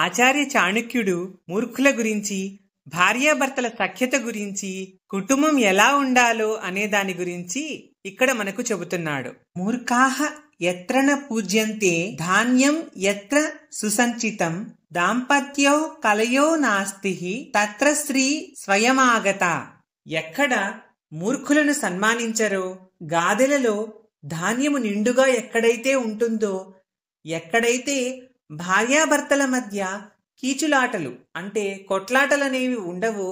ఆచార్య చాణక్యుడు మూర్ఖుల గురించి, భార్యాభర్తల సఖ్యత గురించి, కుటుంబం ఎలా ఉండాలో అనే దాని గురించి ఇక్కడ మనకు చెబుతున్నాడు. మూర్ఖాః యత్ర న పూజ్యంతే ధాన్యం యత్ర సుసంచితం దాంపత్యో కలయో నాస్తి తత్ర స్త్రీ స్వయమాగత. ఎక్కడ మూర్ఖులను సన్మానించరో, గాదెలలో ధాన్యము నిండుగా ఎక్కడైతే ఉంటుందో, ఎక్కడైతే భార్యాభర్తల మధ్య కీచులాటలు అంటే కొట్లాటలనేవి ఉండవో,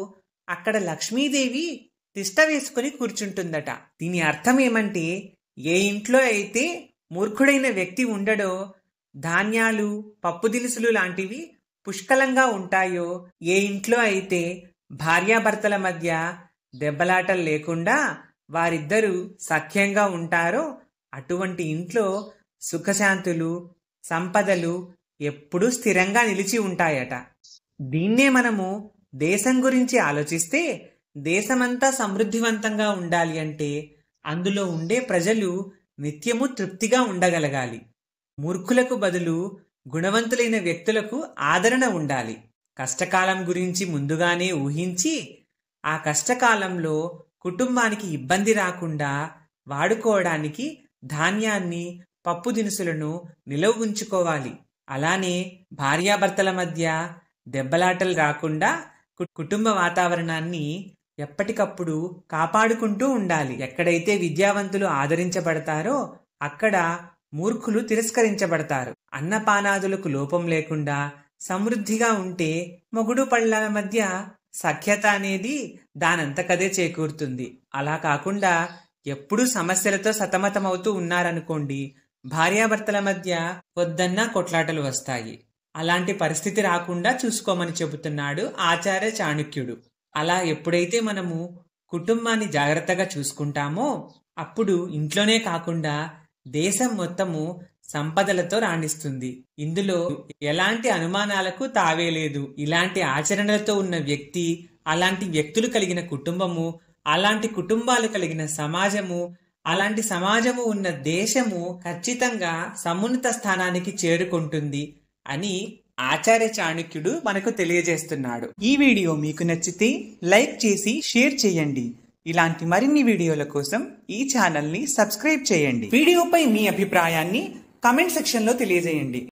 అక్కడ లక్ష్మీదేవి తిష్ట వేసుకుని కూర్చుంటుందట. దీని అర్థం ఏమంటే, ఏ ఇంట్లో అయితే మూర్ఖుడైన వ్యక్తి ఉండడో, ధాన్యాలు పప్పు దినుసులు లాంటివి పుష్కలంగా ఉంటాయో, ఏ ఇంట్లో అయితే భార్యాభర్తల మధ్య దెబ్బలాటలు లేకుండా వారిద్దరూ సఖ్యంగా ఉంటారో, అటువంటి ఇంట్లో సుఖశాంతులు, సంపదలు ఎప్పుడూ స్థిరంగా నిలిచి ఉంటాయట. దీన్నే మనము దేశం గురించి ఆలోచిస్తే, దేశమంతా సమృద్ధివంతంగా ఉండాలి అంటే అందులో ఉండే ప్రజలు నిత్యము తృప్తిగా ఉండగలగాలి. మూర్ఖులకు బదులు గుణవంతులైన వ్యక్తులకు ఆదరణ ఉండాలి. కష్టకాలం గురించి ముందుగానే ఊహించి, ఆ కష్టకాలంలో కుటుంబానికి ఇబ్బంది రాకుండా వాడుకోవడానికి ధాన్యాన్ని, పప్పు దినుసులను నిలవ ఉంచుకోవాలి. అలానే భార్యాభర్తల మధ్య దెబ్బలాటలు రాకుండా కుటుంబ వాతావరణాన్ని ఎప్పటికప్పుడు కాపాడుకుంటూ ఉండాలి. ఎక్కడైతే విద్యావంతులు ఆదరించబడతారో అక్కడ మూర్ఖులు తిరస్కరించబడతారు. అన్నపానాదులకు లోపం లేకుండా సమృద్ధిగా ఉంటే మొగుడు పళ్ళ మధ్య సఖ్యత అనేది దానంతకదే చేకూరుతుంది. అలా కాకుండా ఎప్పుడూ సమస్యలతో సతమతమవుతూ ఉన్నారనుకోండి, భార్యాభర్తల మధ్య వద్దన్నా కొట్లాటలు వస్తాయి. అలాంటి పరిస్థితి రాకుండా చూసుకోమని చెబుతున్నాడు ఆచార్య చాణక్యుడు. అలా ఎప్పుడైతే మనము కుటుంబాన్ని జాగ్రత్తగా చూసుకుంటామో, అప్పుడు ఇంట్లోనే కాకుండా దేశం మొత్తము సంపదలతో రాణిస్తుంది. ఇందులో ఎలాంటి అనుమానాలకు తావే లేదు. ఇలాంటి ఆచరణలతో ఉన్న వ్యక్తి, అలాంటి వ్యక్తులు కలిగిన కుటుంబము, అలాంటి కుటుంబాలు కలిగిన సమాజము, అలాంటి సమాజము ఉన్న దేశము ఖచ్చితంగా సమున్నత స్థానానికి చేరుకుంటుంది అని ఆచార్య చాణక్యుడు మనకు తెలియజేస్తున్నాడు. ఈ వీడియో మీకు నచ్చితే లైక్ చేసి షేర్ చేయండి. ఇలాంటి మరిన్ని వీడియోల కోసం ఈ ఛానల్ని సబ్స్క్రైబ్ చేయండి. వీడియోపై మీ అభిప్రాయాన్ని కామెంట్ సెక్షన్లో తెలియజేయండి.